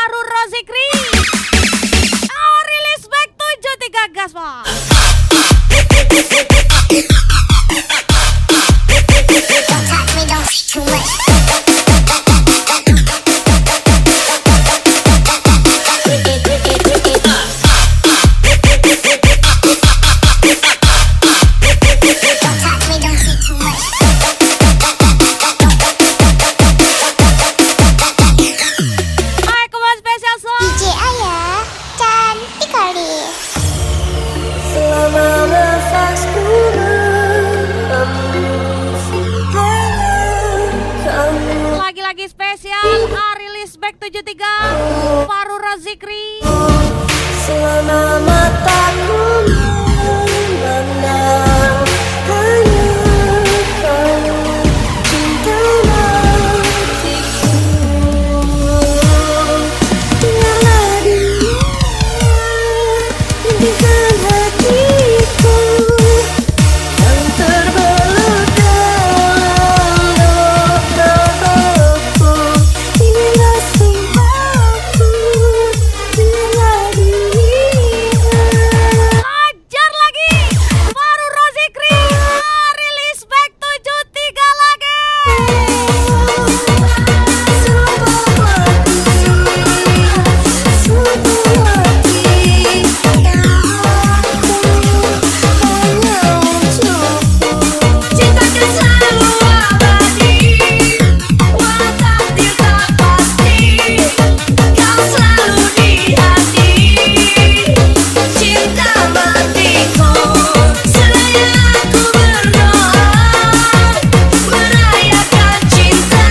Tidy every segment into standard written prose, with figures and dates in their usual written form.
Fahru Rozikri. Rilis back 73 gas, Pak. Lagi-lagi spesial rilis back 73 Fahru Rozikri. Selama mataku memandang hanya kamu, cinta matiku. Biarlah dia impikan hatiku yang terbelut dalam doa-doaku. Inilah sumpahku, biarlah dia. Ajar lagi Fahru Rozikri rilis back 73 lagi. Cintakan selalu abadi, walau takdir tak pasti, kau selalu di hati. Cinta matiku, selama aku berdoa, merayakan cinta,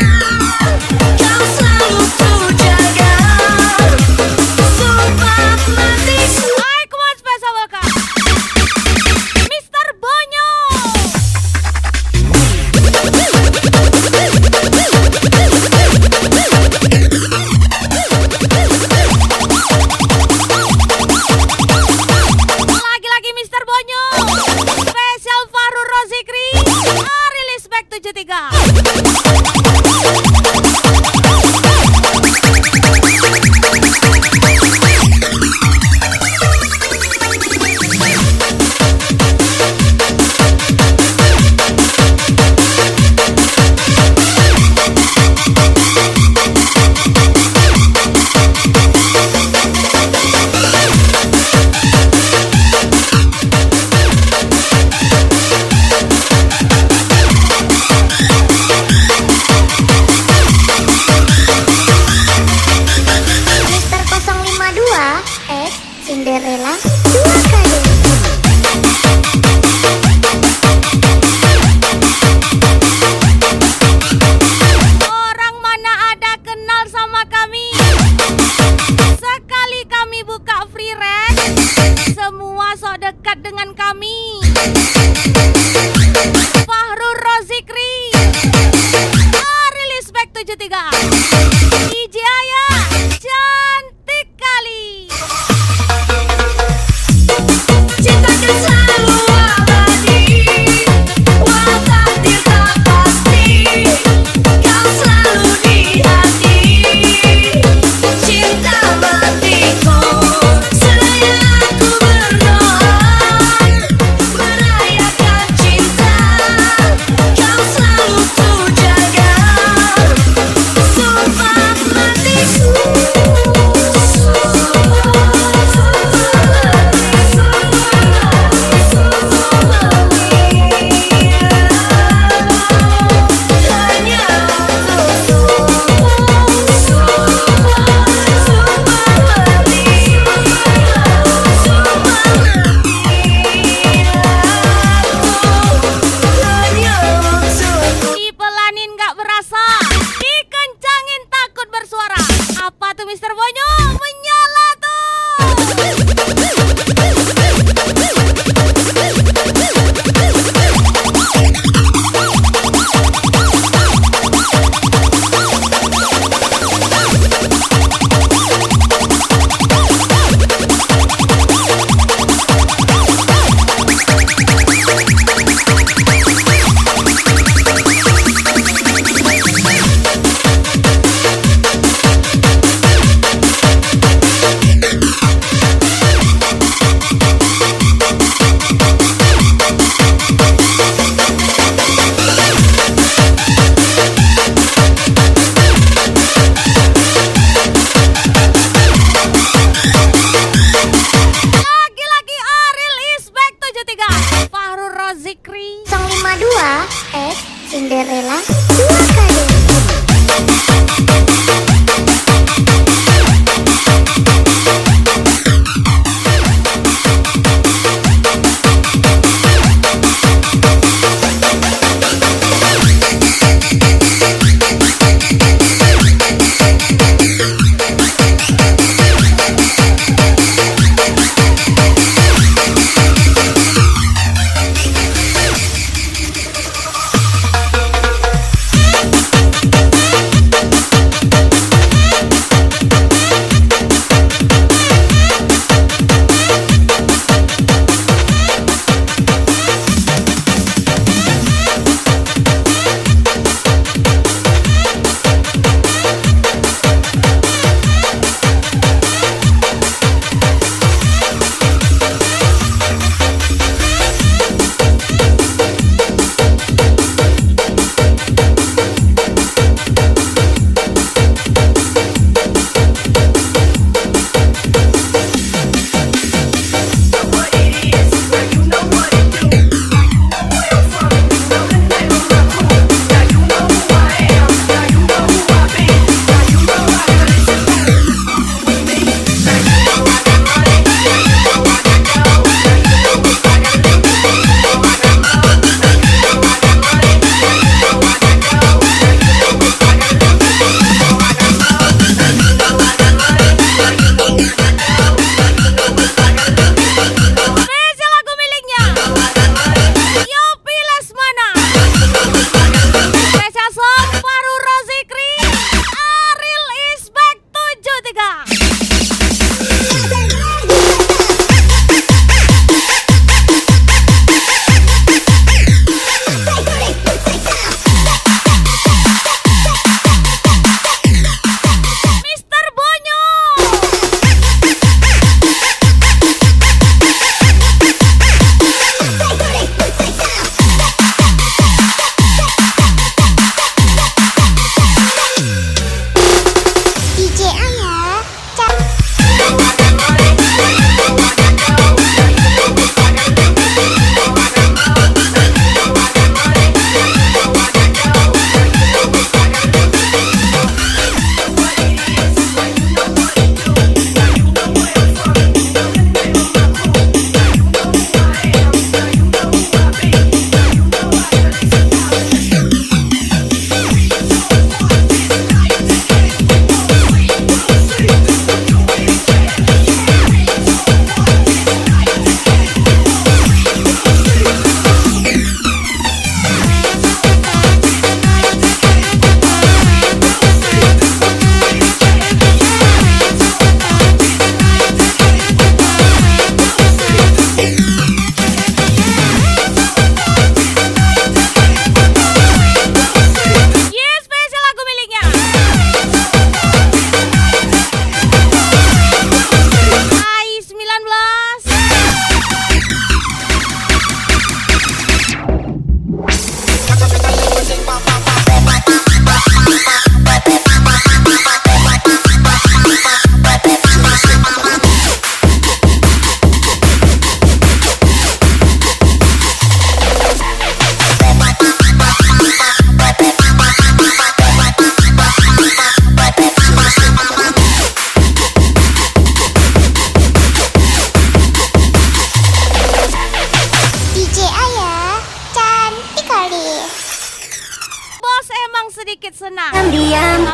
kau selalu ku jaga. Sumpah matiku. Hai, kuat spesial welcome Mr. Bonyo. Lagi-lagi Mr. Bonyo spesial Fahru Rozikri rilis back 73. Mister 052 Cinderella 2 kali. Orang mana ada kenal sama kami? Sekali kami buka free rent, semua sok dekat dengan kami. Fahru Rozikri rilis back 73. DJ Ayah cantik kali. Cintakan selalu abadi, walau takdir tak pasti, kau selalu di hati. Cinta matiku, selama aku berdoa, merayakan cinta, kau selalu ku jaga. Sumpah matiku. Dipelanin gak berasa, dikencangin takut bersuara. Apa tuh Mr. Bonyo? Menyala tuh.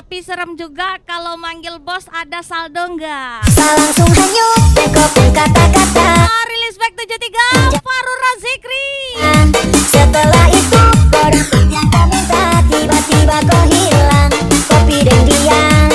Tapi serem juga kalau manggil bos ada saldo nggak? Langsung hanyut dekopin kata-kata. Rilis back 73 Farur Razikri. Setelah itu produk yang kamu minta tiba-tiba kau hilang. Kopi dan diam.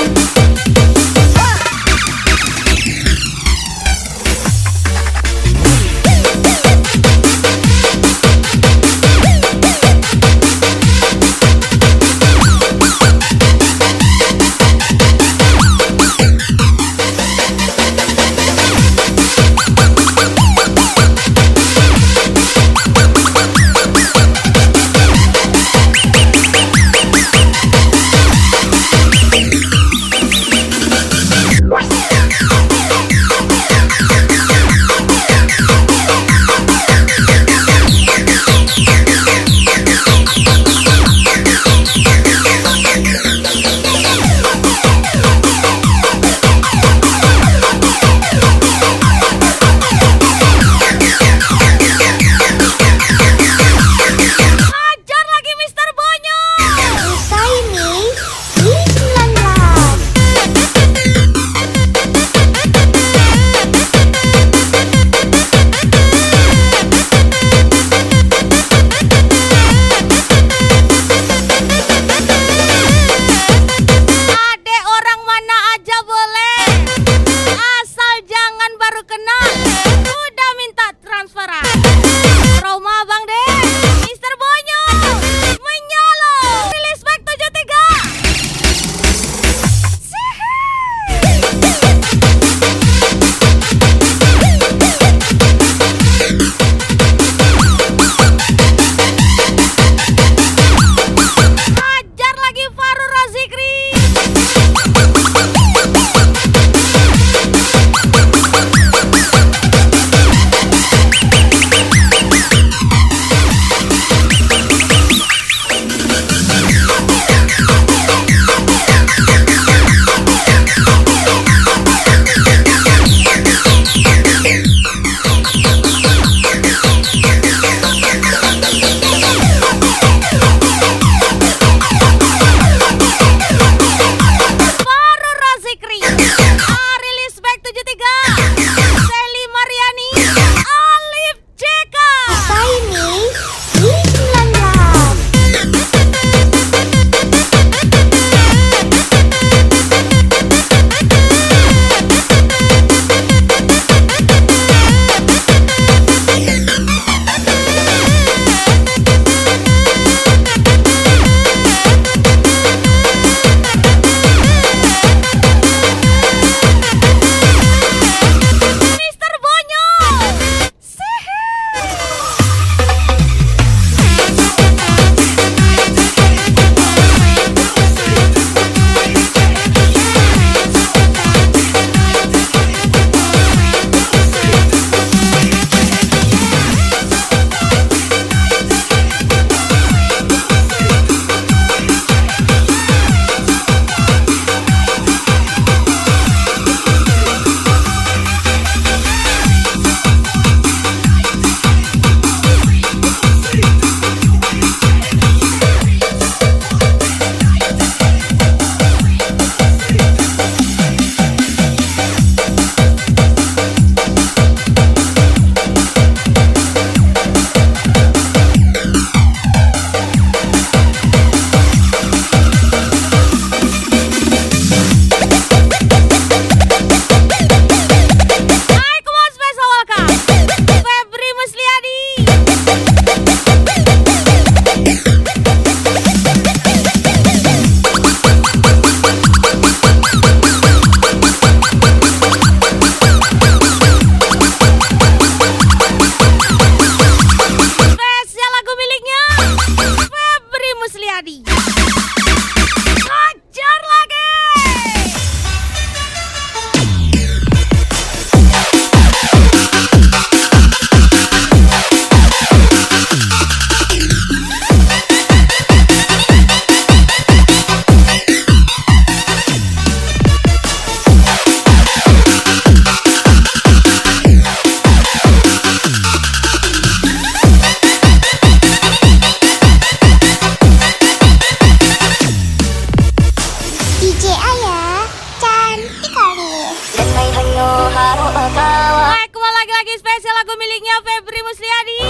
lagu miliknya Febri Musliadi.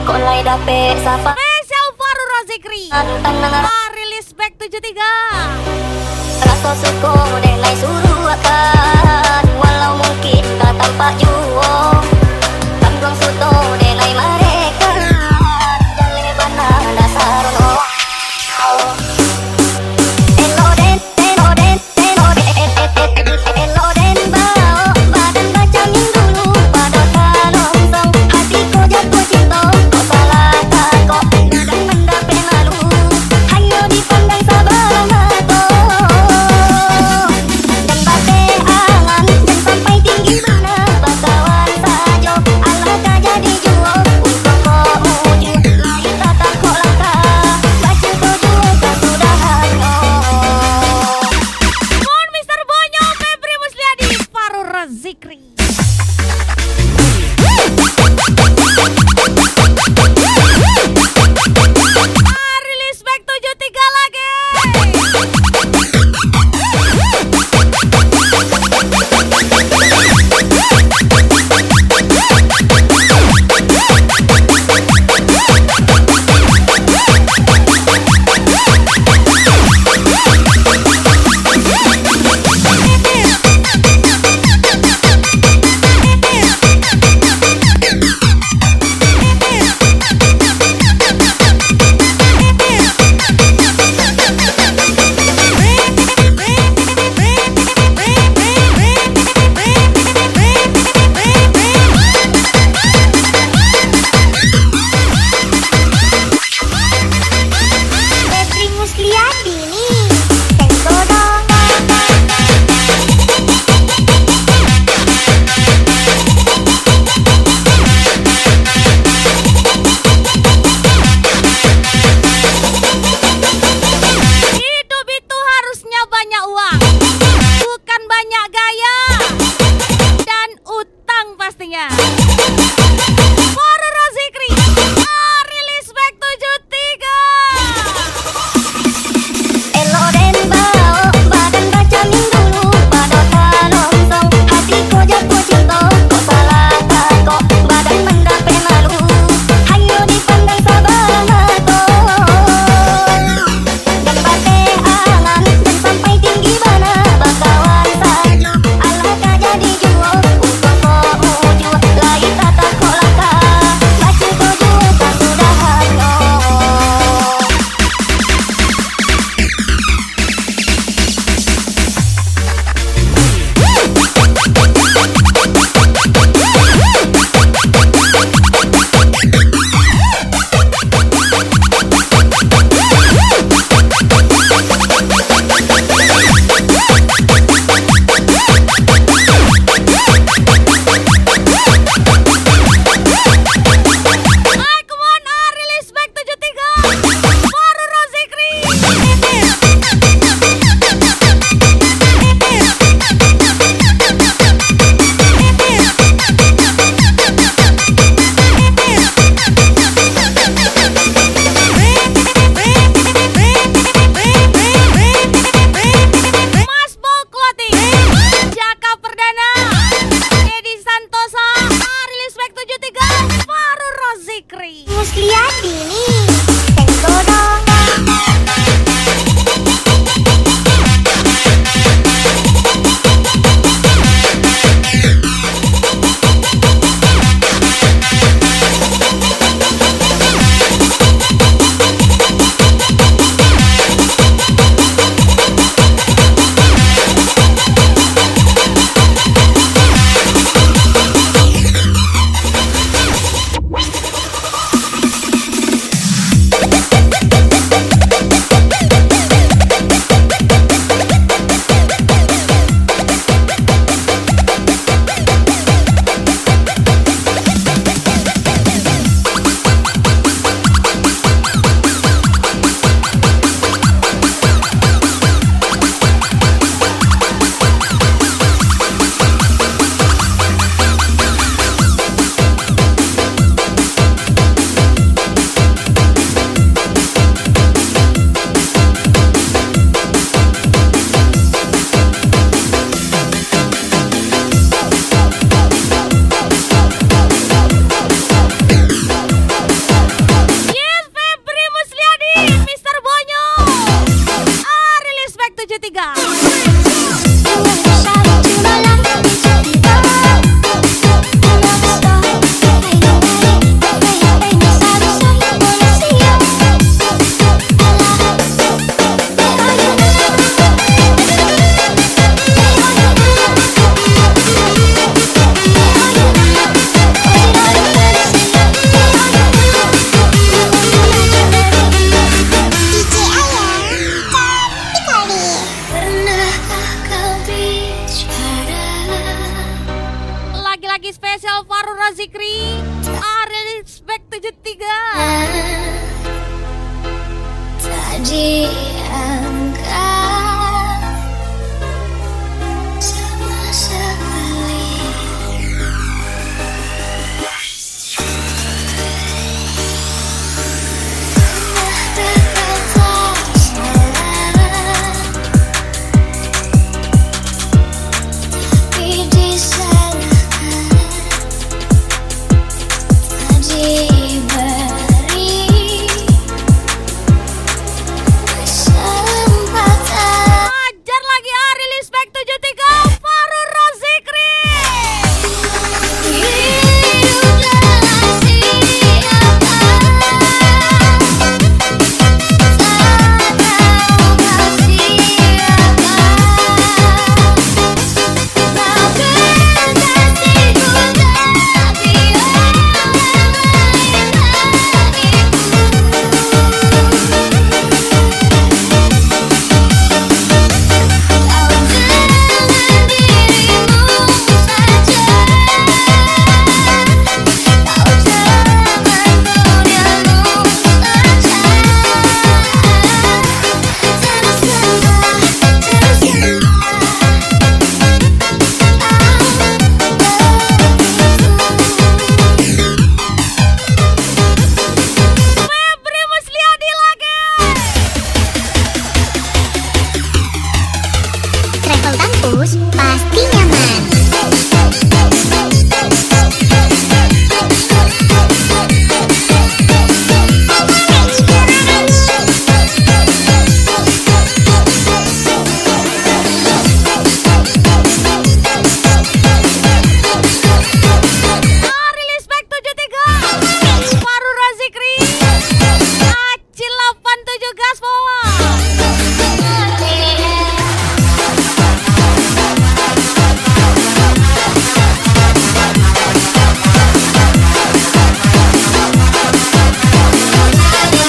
Kolai dape sapa Spesial Farul Rozikri. tanang Rilis Back 73. rasa suko denai suruh akan walau mungkin tak tampak juo kandung suto denai mereka jale bana dasarono eloden eloden bao badan bacangin dulu pada kalongsong hatiku jatuh cinta kau salah tak kok dan mendapat malu hanya dipandang sabar mata dan bagai angan dan sampai tinggi mana bakawan saja alangkah jadi juo untuk kau uji lari tak kok langkah baca kau juo kesudahannya. Mohon Mr. Bonyo, Febri Musliadi, Farul Rozikri. Rilis Back 73 lagi. lagi spesial Fahrul Razikri, Ariel Respect 73. Tadi angkat sama sekali. Berkata salah, tapi disalahkan. Tadi beri kesempatan. Hajar lagi Ariel Respect 73, Fahrul Razikri. Hidup dalam siapa tak tahu siapa. Maafkan kasihku tapi Febri Musliadi lagi. Travel Kampus pasti nyaman. Ariel Respect 73, Fahrul Razikri, Acil 87 Gaspol.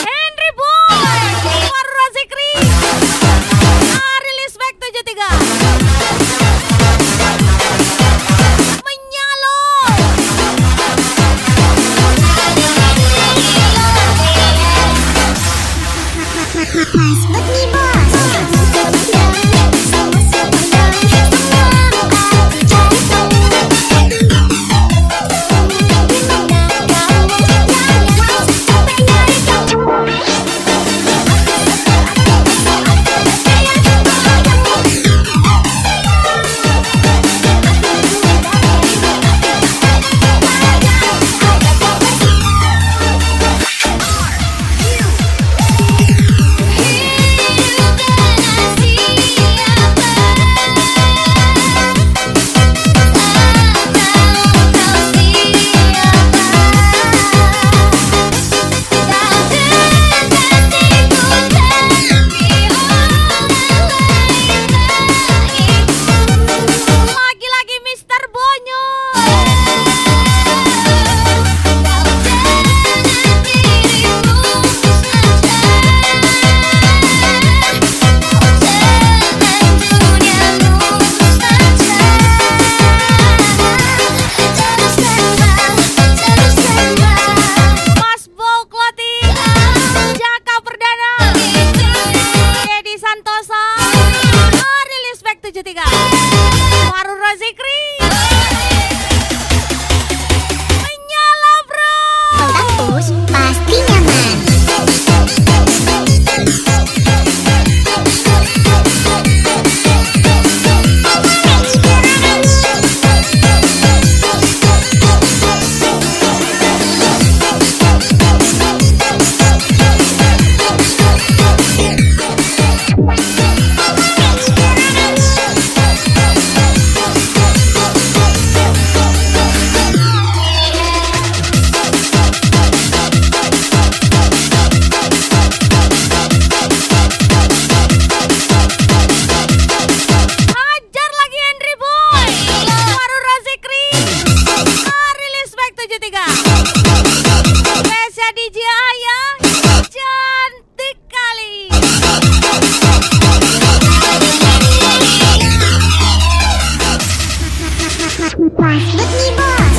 Henry Boy, Fahrul Razikri, Ariel Respect 73. Menyalo. Mas buat nih bos. Semua sepandang, semua aku cari tahu. Gimana kamu nanya sampai nyari kamu? Lagi-lagi Mr. Bonyo. Mas Bow Clothing, Jaka Perdana, Dedi Santosa, Ariel Respect 73, Fahrul Razikri. Menyala bro. Kampus pasti nyaman. Hajar lagi Henry Boy, Fahrul Razikri, Ariel Respect 73. Spesial DJ Ayah, cantik kali. Mas buat nih bos.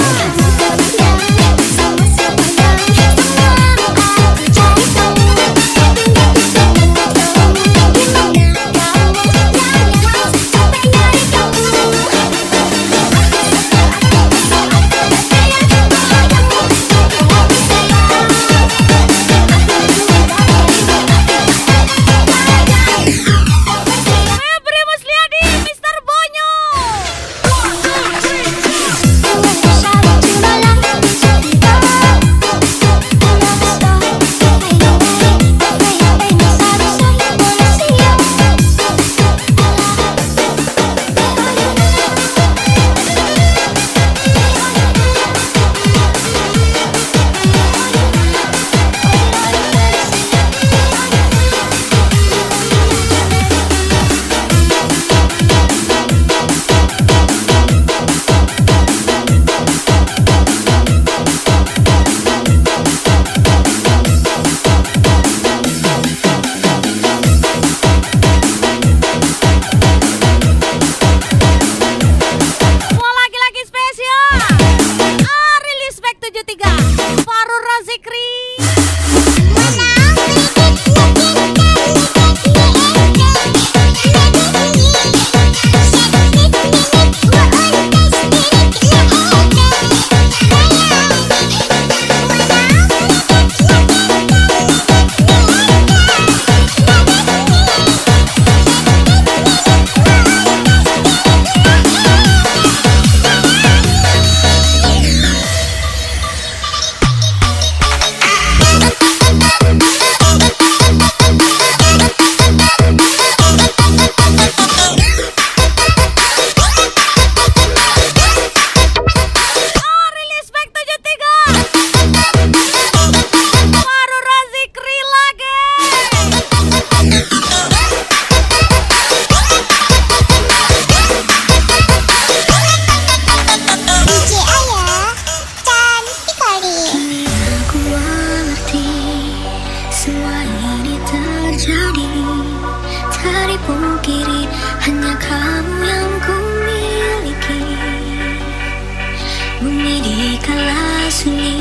sunyi,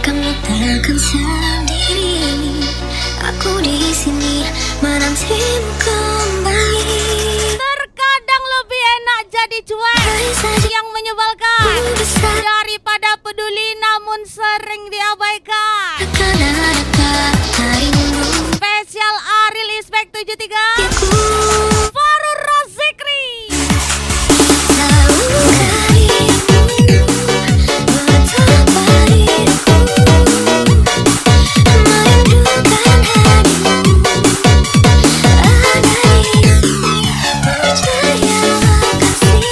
kamu takkan sendiri. Aku di sini menantimu kembali. Terkadang lebih enak jadi cuek yang menyebalkan daripada peduli namun sering diabaikan. Akan ada kata rindu Spesial Ariel Ispek 73 aku Farur Rozikri. tahu dirimu betapa diriku merindukan harimu. Ada dirimu, percayalah kasih.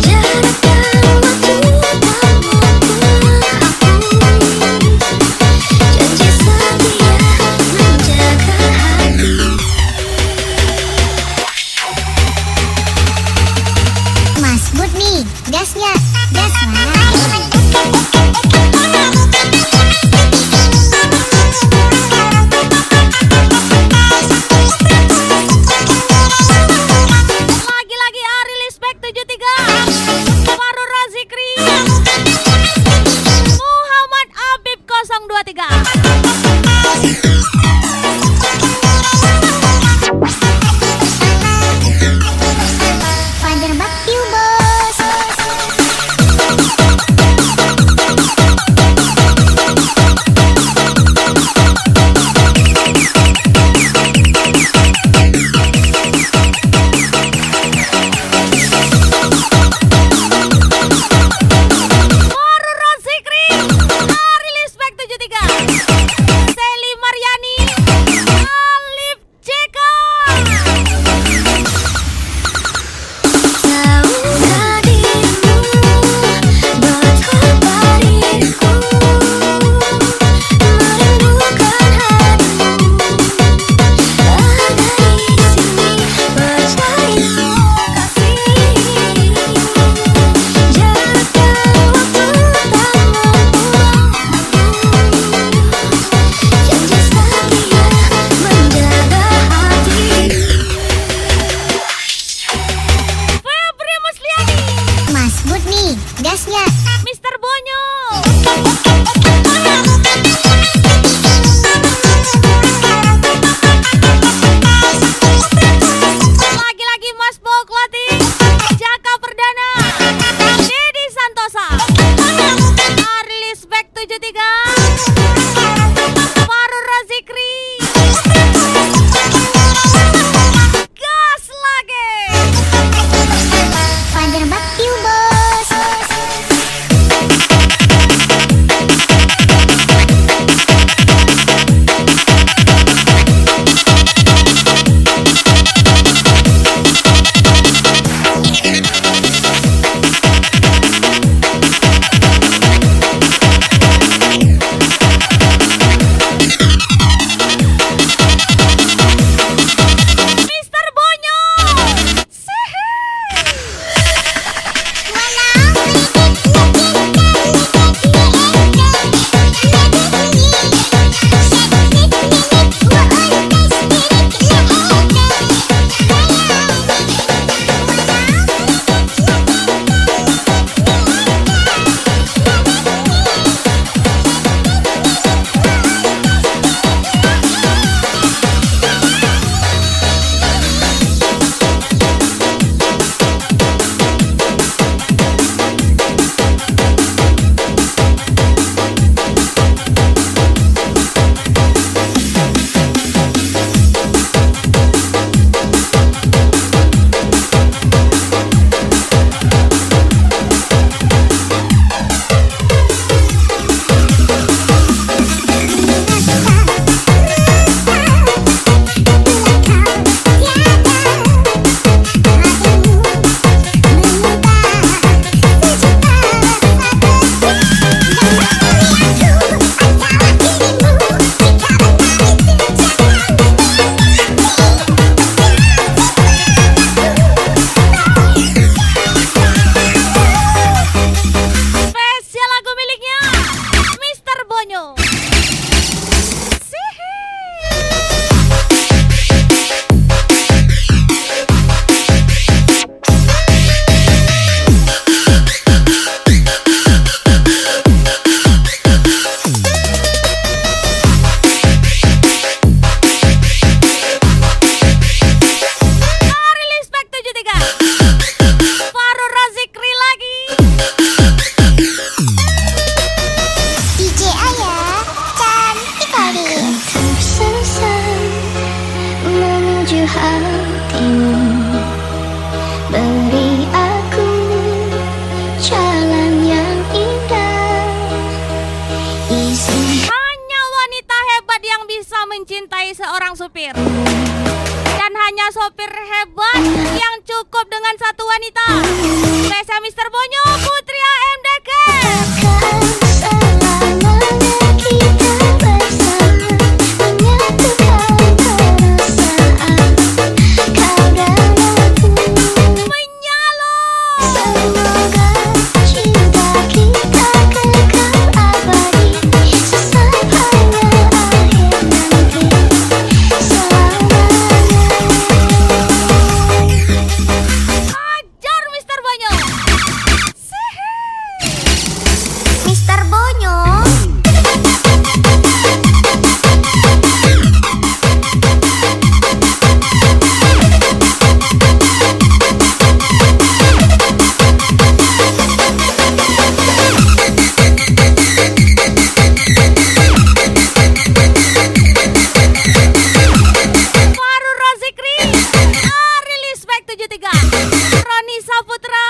Jarakkan waktu tak membuat aku janji setia menjaga hati. Mas Bud nih, gasnya, Lagi-lagi Ariel Ispek 73 Farur Rozikri Muhammad Abib 023. Fajar Bakti bos. Farur Rozikri Ariel Ispek 73 Seli Maryani Alif JK. Tahukah dirimu betapa diriku merindukan hatimu. Ada di sini, percayalah kasih. Jarakkan waktu tak membuat janji setia menjaga hati. Febri Musliani Mas Bud nih, gasnya. Mr. Bonyo Lagi-lagi Mas Bokloti Jaka Perdana Dedi Santosa Ariel Ispek 73 Farur Rozikri Gas lagi. Fajar Bakti bos. sopir hebat yang cukup dengan satu wanita. Spesial Mr. Bonyo, Putri AMDK. Selamanya kita bersama menyatukan perasaan kau dan aku. Menyalo. Semoga cinta kita kekal abadi sesampai akhir nanti selamanya. Ajar Mr. Bonyo. Mister Bonyo. Faru Rozikri, rilis back 73. Roni Saputra.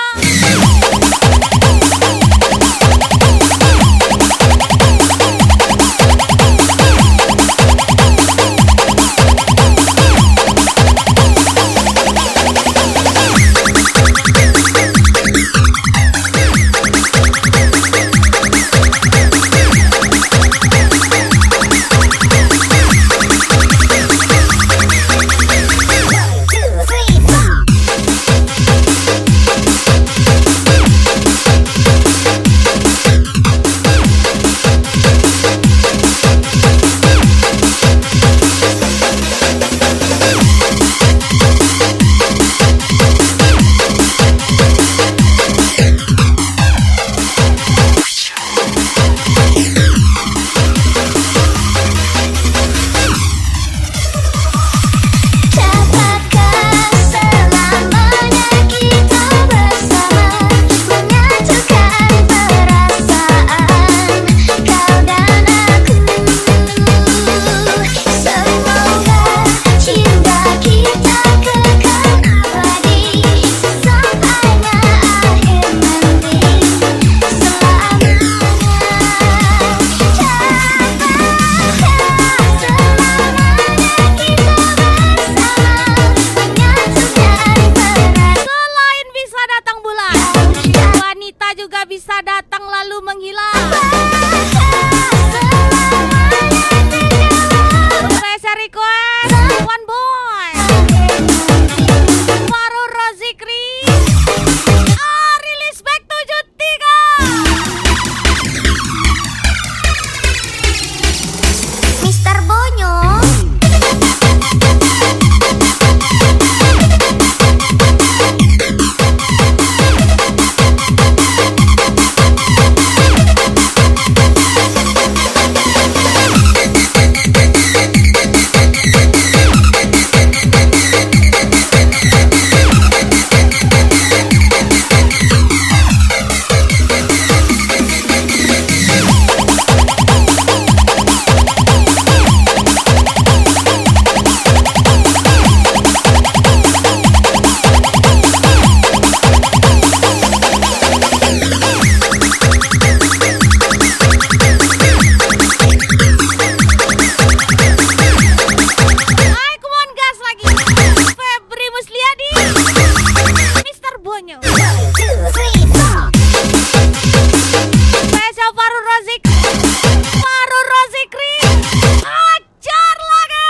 Dapatkan selamanya kita bersama menyatukan perasaan kau dan aku. Semoga cinta kita kekal abadi sesampai akhir nanti selamanya. Selain bisa datang bulan, wanita juga bisa datang lalu menghilang. Spesial request One Boy, Faru Rozikri, rilis back 73. Mister Bonyo. Ayo come on gas lagi. Febri Musliadi, Mr. Bonyo. Spesial Faru Rozikri, ajar lagi.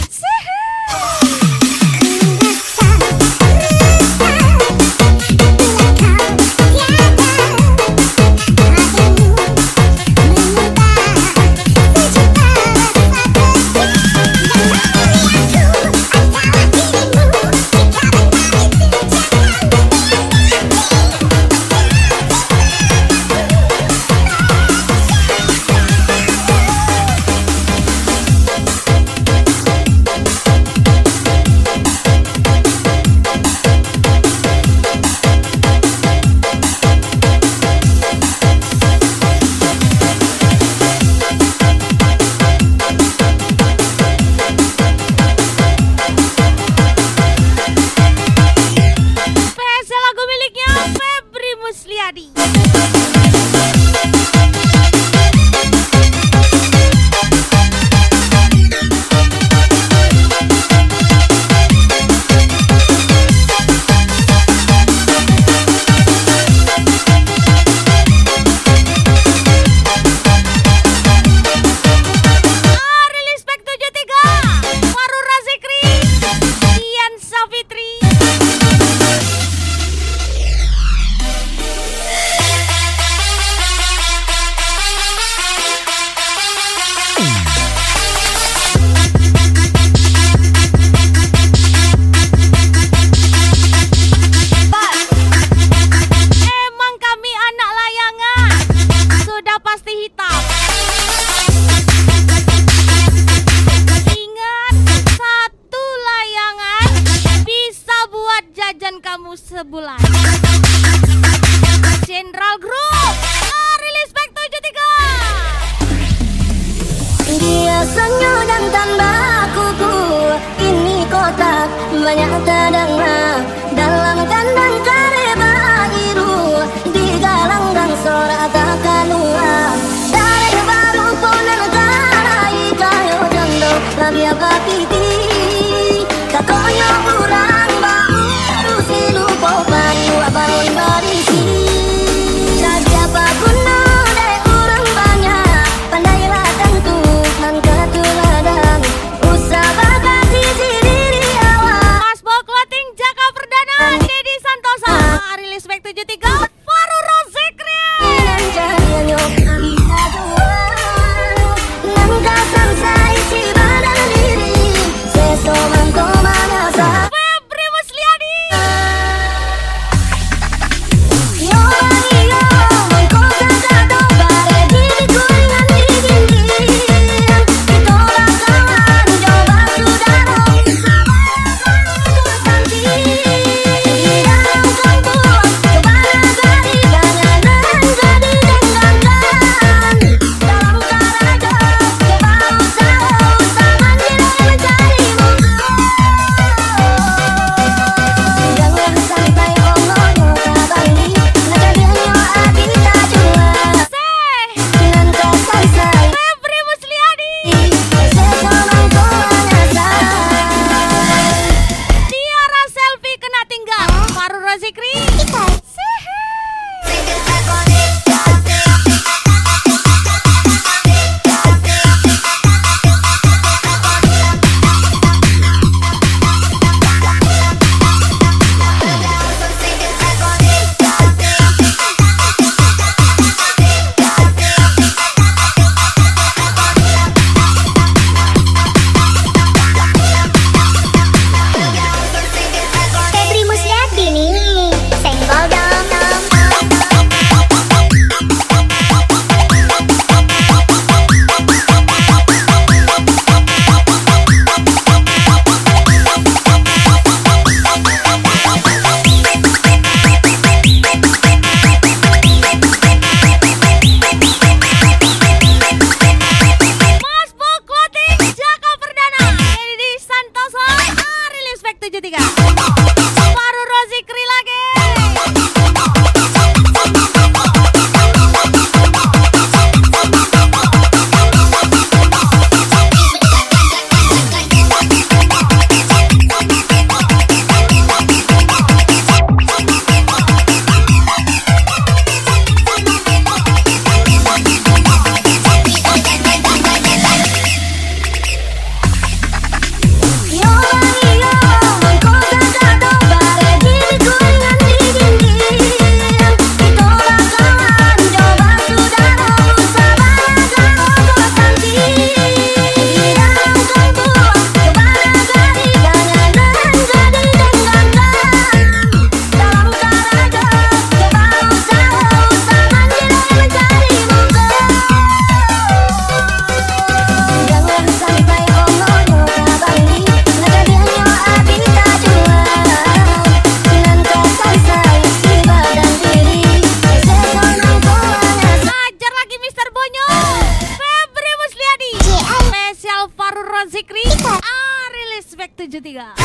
Sejuta rasa jajan kamu sebulan. General Group rilis back 73. Biasanya dan tambah kuku, ini kotak banyak tadanglah dalam kandang kareba biru, digalang dan sorak tak keluar. Dari baru ponen karai kayo jando lagi apa piti, kakonya kurang baru silupo pari wabaron barisi. Jadi apa guna deh kurang banyak, pandailah tentu nan ketuladan, usah bakati diri awak. Mas Bo Clothing Jaka Perdana, Dedi Santosa rilis back 73. Faru Rozikri Dan jadinya kita dua, nan kasar saya isi badan diri, sesoman komanya sah. Febri Musliadi. Febri Musliadi. Tiara selfie kena tinggal. Faru Rozikri. Febri Musliadi nih, senggol dong. Mas Bo Clothing Jaka Perdana, Dedi Santosa rilis back 73. Faru Rozikri lagi. Jangan sampai omongnya kabali, ngejadiannya abi tak jual. Nan kasar saya isi badan diri, sesonan komanya sah. Hajar lagi Mr. Bonyo. Febri Musliadi. Spesial Faru Rozikri rilis back 73.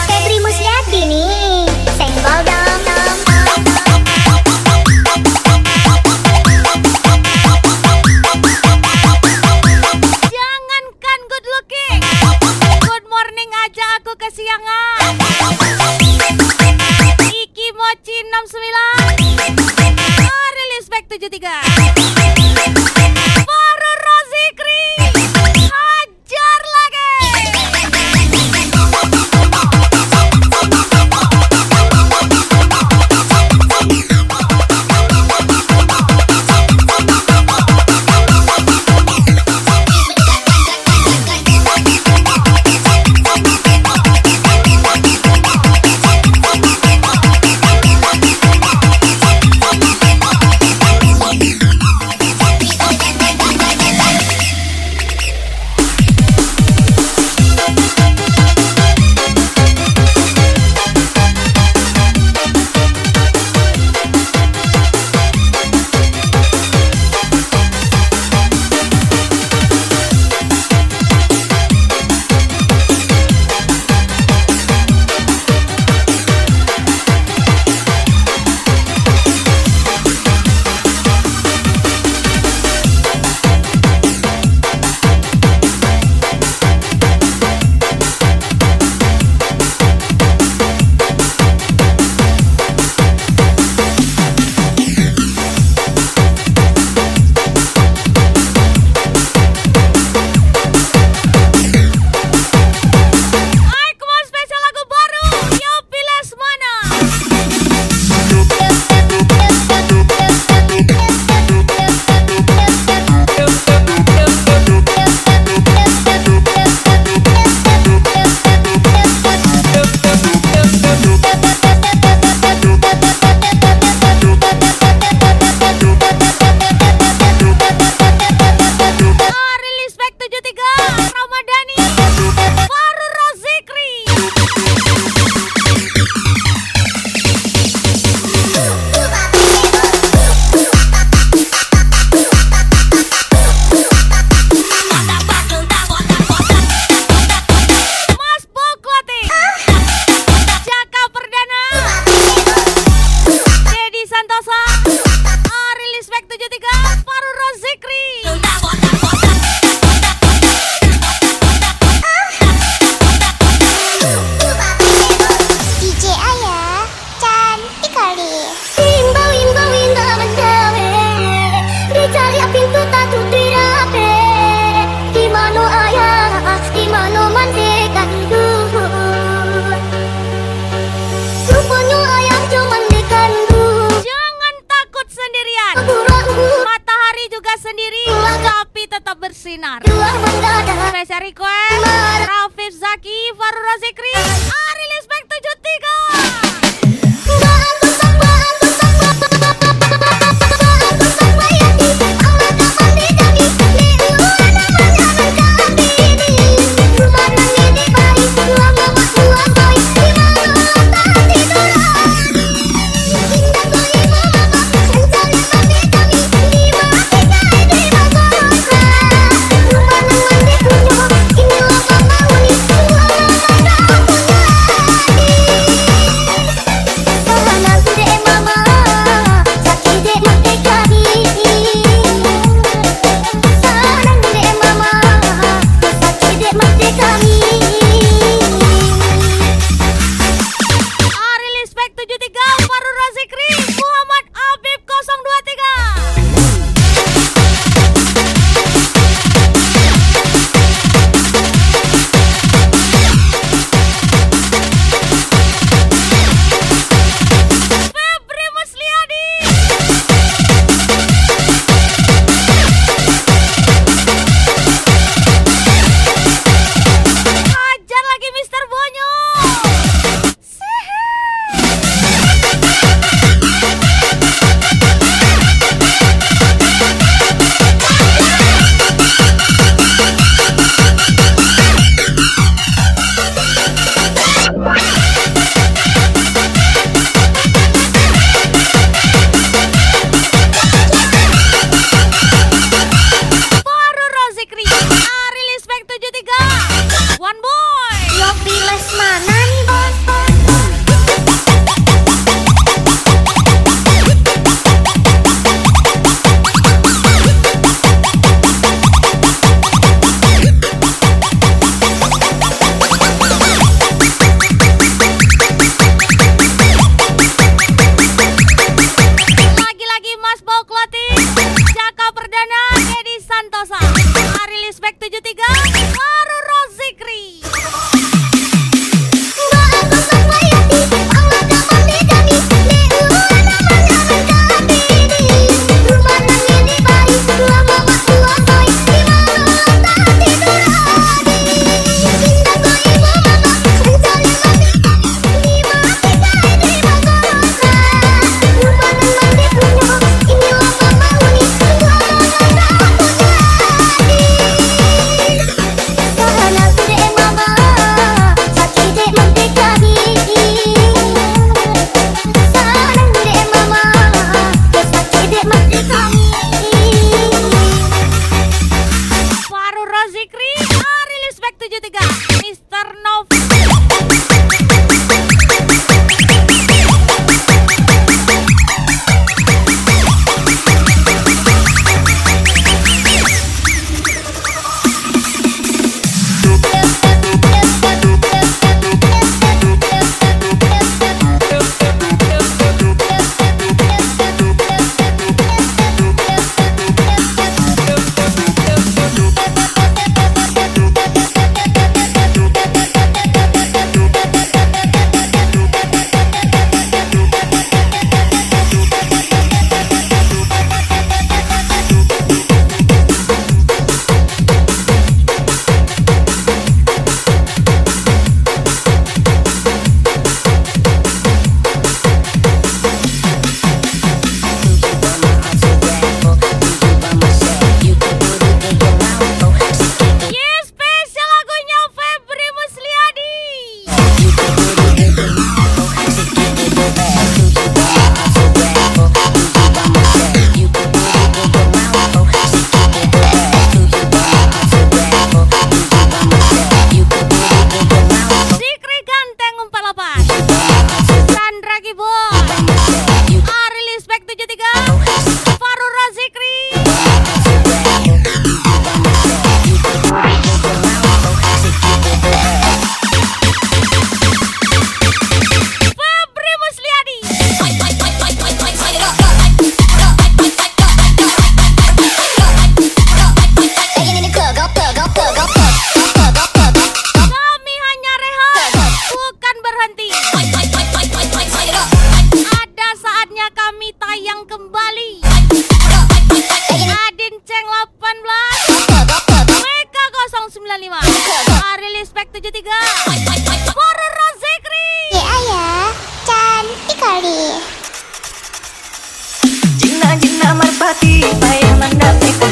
Febri Musliadi nih, senggol dong. Jangankan good looking, good morning aja aku kesiangan. Iki Mochi 69 rilis back 73. Faru Rozikri hajar lagi. 73 Faru Rozikri. DJ Ayah cantik kali. Imbau imbau indah mendawe, dicari pintu tak tutirape. Di mana ayah, di mana mantekan duhur. Rupanya ayah cuma dikandung. Jangan takut sendirian. Matahari juga sendiri, tapi tetap bersinar. Dua mendadak. Spesial request Rafif Zaki, Faru Rozikri, Ari Respect 73. Ini nih mah. Rilis Pack 73. For Rozekri. Ya ayah, cantik kali. Jina jina merpati payah mendapikan